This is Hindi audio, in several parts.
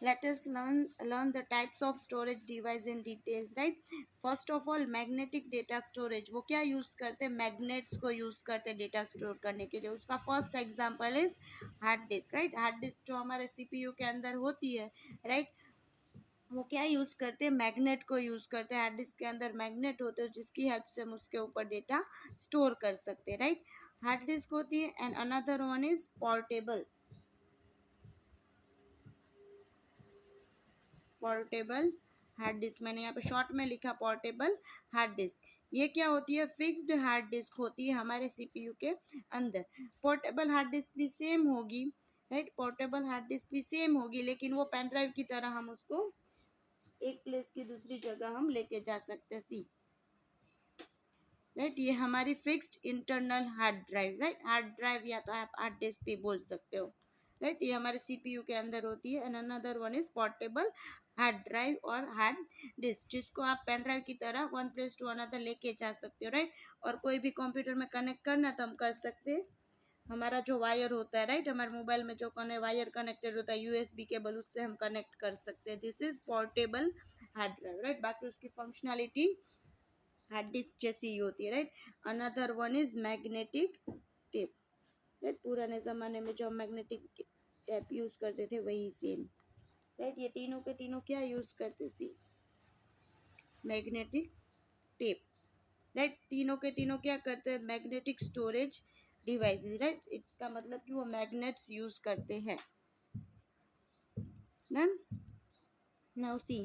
Let us learn the types of storage device in details, right? First of all, magnetic data storage. वो क्या यूज करते हैं? मैग्नेट्स को यूज करते हैं डेटा स्टोर करने के लिए. उसका first example is hard disk, right? Hard disk जो हमारे सीपीयू के अंदर होती है, राइट, वो क्या यूज करते हैं? मैग्नेट को यूज करते हैं. हार्ड डिस्क के अंदर मैग्नेट होते हैं जिसकी हेल्प से हम उसके ऊपर डेटा स्टोर कर सकते हैं, राइट? हार्ड डिस्क होती है. And another one is portable. Portable hard disk, मैंने यहाँ पे शॉर्ट में लिखा पोर्टेबल हार्ड डिस्क. ये क्या होती है? फिक्स्ड हार्ड डिस्क होती है हमारे सीपीयू के अंदर. पोर्टेबल हार्ड डिस्क भी सेम होगी, राइट? पोर्टेबल हार्ड डिस्क भी सेम होगी, लेकिन वो पेन ड्राइव की तरह हम उसको एक प्लेस की दूसरी जगह हम लेके जा सकते हैं. सी, राइट? ये हमारी fixed internal hard drive, right? Hard drive या तो आप हार्ड डिस्क भी बोल सकते हो, राइट? ये हमारे सीपीयू के अंदर होती है. And another one is portable hard drive और हार्ड डिस्क, जिसको आप पेन ड्राइव की तरह वन प्लेस टू अनदर लेके जा सकते हो, राइट? और कोई भी कंप्यूटर में कनेक्ट करना तो हम कर सकते हैं. हमारा जो वायर होता है, राइट, हमारे मोबाइल में जो वायर कनेक्टेड होता है यूएसबी केबल, उससे हम कनेक्ट कर सकते हैं. This is portable hard drive, right? बाकी उसकी फंक्शनैलिटी हार्ड डिस्क जैसी ही होती है, right? Another one is magnetic tape, right? पुराने ज़माने में जो हम मैग्नेटिक टेप यूज़ करते थे वही सेम, राइट? ये तीनों के तीनों क्या यूज़ करते? सी, मैग्नेटिक टेप, राइट? तीनों के तीनों क्या करते हैं? Magnetic storage devices, right? इसका मतलब कि वो मैग्नेट्स यूज़ करते हैं. डन. नाउ सी,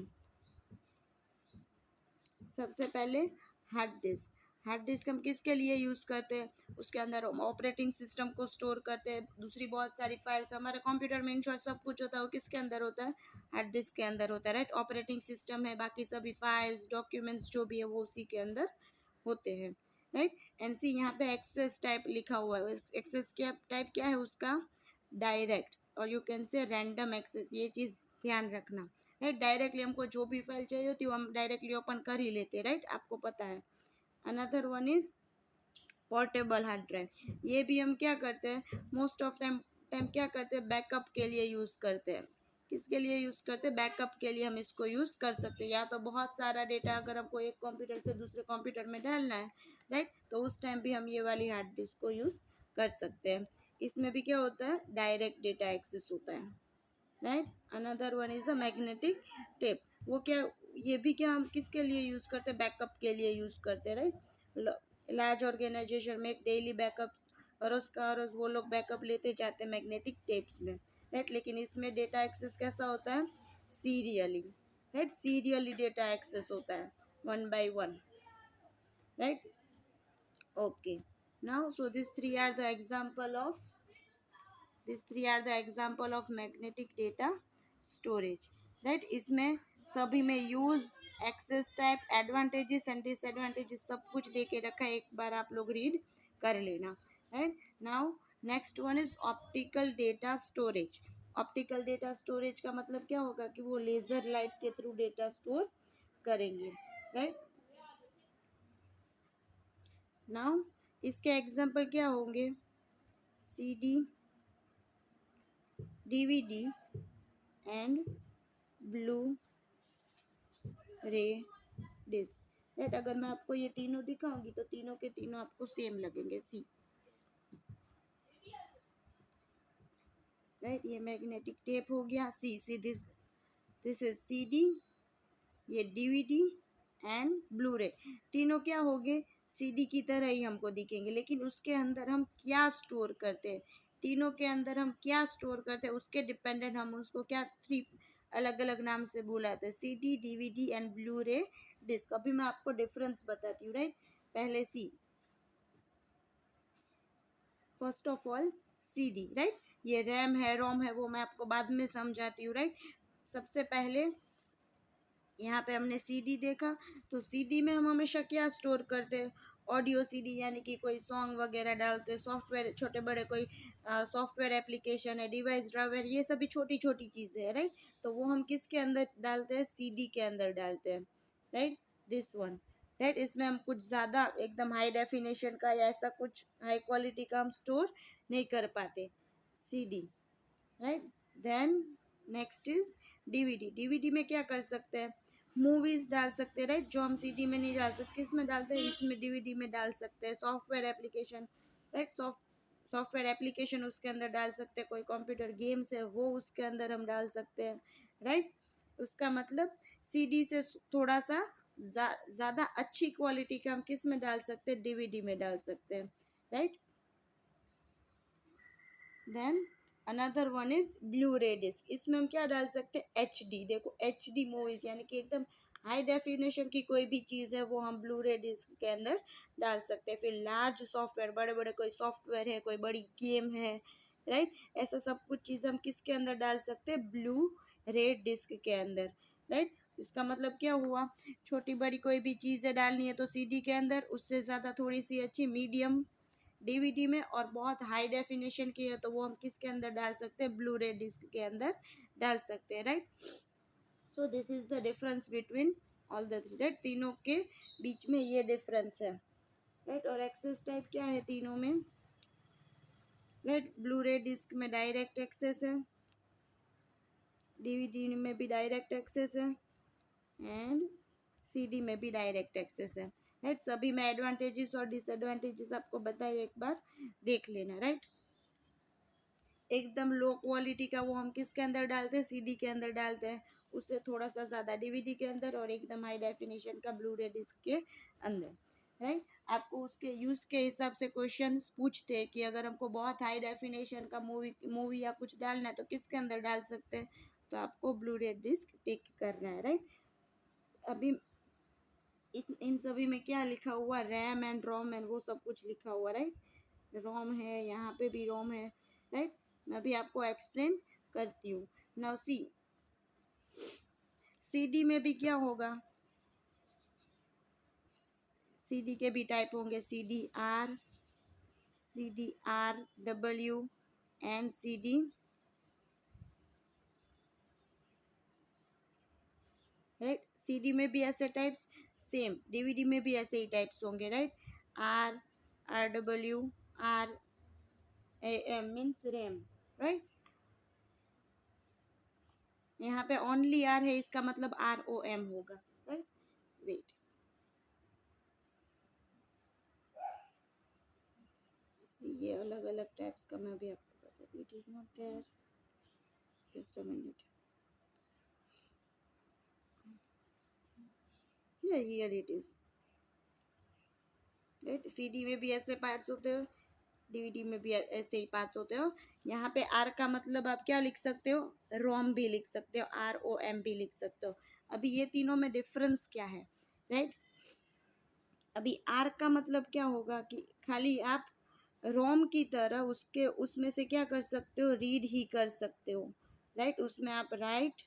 सबसे पहले हार्ड डिस्क. हार्ड डिस्क हम किसके लिए यूज़ करते हैं? उसके अंदर हम ऑपरेटिंग सिस्टम को स्टोर करते हैं. दूसरी बहुत सारी फाइल्स हमारे कंप्यूटर में इंश्योर सब कुछ होता है, वो किसके अंदर होता है? हार्ड डिस्क के अंदर होता है, राइट? ऑपरेटिंग सिस्टम है, बाकी सभी फाइल्स डॉक्यूमेंट्स जो भी है वो उसी के अंदर होते हैं, राइट? एंड सी, यहाँ पे एक्सेस टाइप लिखा हुआ है. एक्सेस क्या टाइप क्या है उसका? डायरेक्ट, और you can say random access. ये चीज़ ध्यान रखना, राइट? डायरेक्टली हमको जो भी फाइल चाहिए होती है वो हम डायरेक्टली ओपन कर ही लेते हैं, राइट? आपको पता है. Another one is portable hard drive. ये भी हम क्या करते हैं? मोस्ट ऑफ टाइम क्या करते हैं? बैकअप के लिए यूज़ करते हैं. किसके लिए यूज़ करते हैं? बैकअप के लिए हम इसको यूज़ कर सकते हैं. या तो बहुत सारा डेटा अगर हमको एक कंप्यूटर से दूसरे कंप्यूटर में डालना है, राइट, तो उस टाइम भी हम ये वाली हार्ड डिस्क को यूज़ कर सकते हैं. इसमें भी क्या होता है? डायरेक्ट डेटा एक्सेस होता है, right? Another one is a magnetic tape. वो क्या, ये भी क्या हम किसके लिए यूज़ करते हैं? बैकअप के लिए यूज़ करते हैं, राइट? लार्ज ऑर्गेनाइजेशन में एक डेली बैकअप्स, रोज़ का रोज़ वो लोग बैकअप लेते जाते हैं मैग्नेटिक टेप्स में, राइट? लेकिन इसमें डेटा एक्सेस कैसा होता है? Serially, right? Serially data access होता है, one by one, right? Okay. Now so this three are the example of this three are the example of magnetic data storage, right? इसमें सभी में use, access type, advantages and disadvantages सब कुछ दे के रखा है. एक बार आप लोग रीड कर लेना, right? Now next one is optical data storage. Optical data storage का मतलब क्या होगा? कि वो लेजर लाइट के थ्रू डेटा स्टोर करेंगे, राइट? नाउ इसके एग्जाम्पल क्या होंगे? सीडी, डीवीडी एंड ब्लू रे डिस्क, राइट? अगर मैं आपको ये तीनों दिखाऊंगी तो तीनों के तीनों आपको सेम लगेंगे. सी, राइट? ये मैग्नेटिक टेप हो गया. सी सी दिस इज सीडी, ये डीवीडी एंड ब्लू रे. तीनों क्या हो गए? सीडी की तरह ही हमको दिखेंगे, लेकिन उसके अंदर हम क्या स्टोर करते हैं? तीनों के अंदर हम क्या स्टोर करते हैं उसके डिपेंडेंट हम उसको क्या थ्री अलग अलग नाम से बुलाते हैं? सीडी, डीवीडी एंड ब्लू रे डिस्क. अभी मैं आपको डिफरेंस बताती हूँ, राइट? पहले C, first of all CD, right? ये रैम है, रोम है, वो मैं आपको बाद में समझाती हूँ, राइट? सबसे पहले यहाँ पे हमने सीडी देखा, तो सीडी में हम हमेशा क्या स्टोर करते हैं? ऑडियो सीडी, यानी कि कोई सॉन्ग वगैरह डालते हैं, सॉफ्टवेयर छोटे बड़े कोई सॉफ्टवेयर एप्लीकेशन है, डिवाइस ड्राइवर, ये सभी छोटी छोटी चीज़ें हैं, राइट? तो वो हम किसके अंदर डालते हैं? सीडी के अंदर डालते हैं, राइट? This one, right? इसमें हम कुछ ज़्यादा एकदम हाई डेफिनेशन का या ऐसा कुछ हाई क्वालिटी का हम स्टोर नहीं कर पाते. CD, right? Then next is DVD. DVD में क्या कर सकते हैं, मूवीज डाल सकते हैं, राइट, जो हम सीडी में नहीं डाल सकते, किस में डालते हैं, इसमें डीवीडी में डाल सकते हैं। Software application, right, software application उसके अंदर डाल सकते हैं। कोई कंप्यूटर गेम्स है वो उसके अंदर हम डाल सकते हैं, राइट। उसका मतलब सीडी से थोड़ा सा ज़्यादा अच्छी क्वालिटी का हम किस में डाल सकते हैं, डीवीडी में डाल सकते हैं, right. Then another one is blue रे डिस्क। इसमें हम क्या डाल सकते हैं, एच डी। देखो एच डी मूवीज यानी कि एकदम हाई डेफिनेशन की कोई भी चीज़ है वो हम ब्लू रे डिस्क के अंदर डाल सकते हैं। फिर लार्ज सॉफ्टवेयर, बड़े बड़े कोई सॉफ्टवेयर है, कोई बड़ी गेम है, राइट, ऐसा सब कुछ चीज़ हम किसके अंदर डाल सकते हैं, ब्लू रे डिस्क के अंदर, राइट। इसका मतलब क्या हुआ, छोटी बड़ी कोई भी चीज़ें डालनी है तो सीडी के अंदर, उससे ज़्यादा थोड़ी सी अच्छी मीडियम डीवीडी में, और बहुत हाई डेफिनेशन की है तो वो हम किसके अंदर डाल सकते हैं, ब्लू रे डिस्क के अंदर डाल सकते हैं, right. So this is the difference between all the three, right, तीनों के बीच में ये डिफरेंस है, राइट। और एक्सेस टाइप क्या है तीनों में, राइट, ब्लू रे डिस्क में डायरेक्ट एक्सेस है, डीवीडी में भी डायरेक्ट एक्सेस है, एंड सीडी में भी डायरेक्ट एक्सेस है, राइट। सभी में एडवांटेजेस और डिसएडवांटेजेस आपको बताइए, एक बार देख लेना, राइट। एकदम लो क्वालिटी का वो हम किसके अंदर डालते हैं, सीडी के अंदर डालते हैं, उससे थोड़ा सा ज़्यादा डीवीडी के अंदर, और एकदम हाई डेफिनेशन का ब्लू रे डिस्क के अंदर, राइट। आपको उसके यूज़ के हिसाब से क्वेश्चन पूछते हैं कि अगर हमको बहुत हाई डेफिनेशन का मूवी या कुछ डालना है तो किसके अंदर डाल सकते हैं, तो आपको ब्लू रे डिस्क टिक करना है, राइट। अभी इन सभी में क्या लिखा हुआ, रैम एंड रोम एंड वो सब कुछ लिखा हुआ, राइट। रोम है, यहाँ पे भी रोम है, राइट। मैं अभी आपको एक्सप्लेन करती हूँ। नाउ सी, सीडी में भी क्या होगा, सीडी के भी टाइप होंगे, C D R W and C D, right. CD में भी ऐसे टाइप्स, सेम डीवीडी में भी ऐसे ही टाइप्स होंगे, right. R, R W, R A M means RAM, right. यहाँ पे ओनली आर है, इसका मतलब आर ओ एम होगा, राइट। वेट, ये अलग अलग टाइप्स का मैं भी आपको बता दूँ, it is not there, just a minute, या here it is, right. CD में भी ऐसे पार्ट्स होते हो, डीवीडी में भी ऐसे ही पार्ट्स होते हो। यहाँ पे आर का मतलब आप क्या लिख सकते हो, रोम भी लिख सकते हो, आर ओ एम भी लिख सकते हो। अभी ये तीनों में डिफरेंस क्या है, राइट। अभी आर का मतलब क्या होगा कि खाली आप रोम की तरह उसके उसमें से क्या कर सकते हो, रीड ही कर सकते हो, राइट। उसमें आप राइट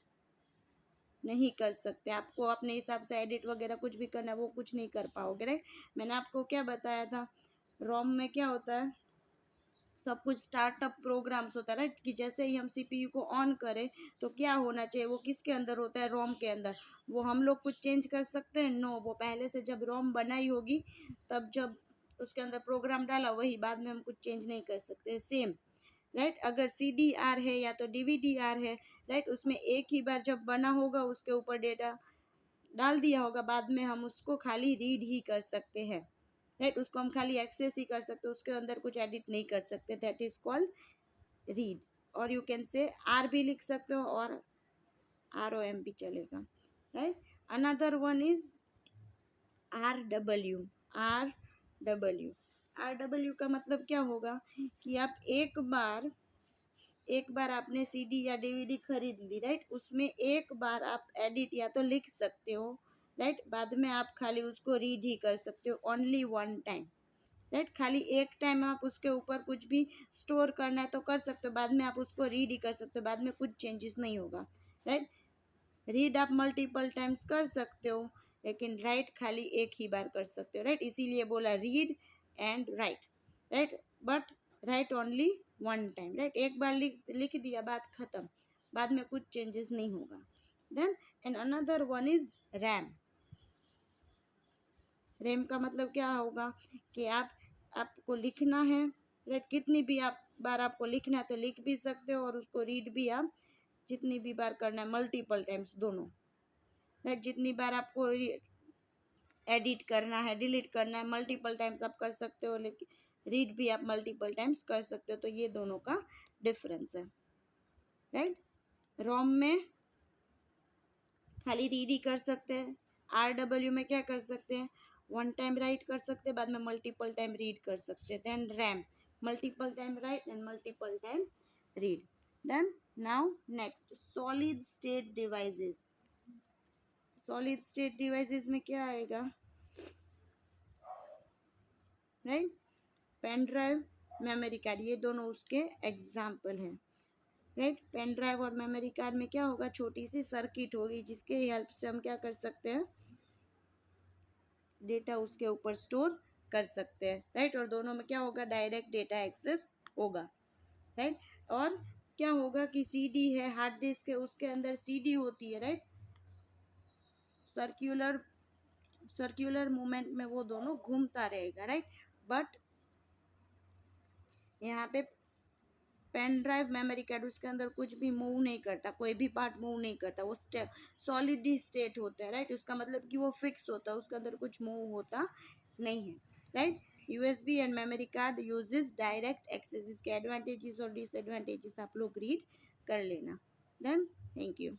नहीं कर सकते, आपको अपने हिसाब से एडिट वगैरह कुछ भी करना है वो कुछ नहीं कर पाओगे, राइट। मैंने आपको क्या बताया था, रोम में क्या होता है, सब कुछ स्टार्टअप प्रोग्राम्स होता है, राइट, कि जैसे ही हम सीपीयू को ऑन करें तो क्या होना चाहिए, वो किसके अंदर होता है, रोम के अंदर। वो हम लोग कुछ चेंज कर सकते हैं, नो, वो पहले से जब रोम बनाई होगी तब जब उसके अंदर प्रोग्राम डाला वही, बाद में हम कुछ चेंज नहीं कर सकते, सेम, राइट। अगर सी डी आर है या तो डीवीडी आर है, राइट, उसमें एक ही बार जब बना होगा उसके ऊपर डेटा डाल दिया होगा, बाद में हम उसको खाली रीड ही कर सकते हैं, राइट। उसको हम खाली एक्सेस ही कर सकते, उसके अंदर कुछ एडिट नहीं कर सकते, दैट इज कॉल्ड रीड। और यू कैन से आर भी लिख सकते हो और आर ओ एम भी चलेगा, right. Another one is are W, are W, R W का मतलब क्या होगा कि आप एक बार आपने सीडी या डीवीडी खरीद ली, राइट, उसमें एक बार आप एडिट या तो लिख सकते हो, राइट, बाद में आप खाली उसको रीड ही कर सकते हो, ओनली वन टाइम, राइट। खाली एक टाइम आप उसके ऊपर कुछ भी स्टोर करना है तो कर सकते हो, बाद में आप उसको रीड ही कर सकते हो, बाद में कुछ चेंजेस नहीं होगा, राइट। रीड आप मल्टीपल टाइम्स कर सकते हो, लेकिन राइट खाली एक ही बार कर सकते हो, राइट। इसीलिए बोला read and right, right, but right only one time, right. एक बार लिख दिया, बात खत्म, बाद में कुछ चेंजेस नहीं होगा। Then and another one is RAM. RAM का मतलब क्या होगा कि आपको लिखना है, राइट, कितनी भी आप बार आपको लिखना है तो लिख भी सकते हो और उसको रीड भी आप जितनी भी बार करना है, मल्टीपल टाइम्स दोनों, राइट। जितनी बार आपको एडिट करना है, डिलीट करना है, मल्टीपल टाइम्स आप कर सकते हो, लेकिन रीड भी आप मल्टीपल टाइम्स कर सकते हो। तो ये दोनों का डिफरेंस है, राइट। रोम में खाली रीड ही कर सकते हैं, RW में क्या कर सकते हैं, वन टाइम राइट कर सकते हैं, बाद में मल्टीपल टाइम रीड कर सकते हैं। Then RAM, multiple time write and multiple time read. Done. Now next, solid state devices. Solid state devices में क्या आएगा, right. Pen drive, memory card, ये दोनों उसके एग्जाम्पल हैं, राइट। पेन ड्राइव और मेमोरी कार्ड में क्या होगा, छोटी सी सर्किट होगी जिसके हेल्प से हम क्या कर सकते हैं, डेटा उसके ऊपर स्टोर कर सकते हैं, राइट। और दोनों में क्या होगा, डायरेक्ट डेटा एक्सेस होगा, राइट। और क्या होगा कि सीडी है, हार्ड डिस्क है, उसके अंदर सीडी होती है, राइट। सर्क्यूलर सर्क्यूलर मूवमेंट में वो दोनों घूमता रहेगा, राइट। बट यहाँ पे पेन ड्राइव, मेमोरी कार्ड, उसके अंदर कुछ भी मूव नहीं करता, कोई भी पार्ट मूव नहीं करता, वो सॉलिड स्टेट होता है, राइट। उसका मतलब कि वो फिक्स होता है, उसके अंदर कुछ मूव होता नहीं है, right. USB and memory card uses direct access. इसके एडवांटेजेस और डिसएडवांटेजेस आप लोग रीड कर लेना। डन। Thank you.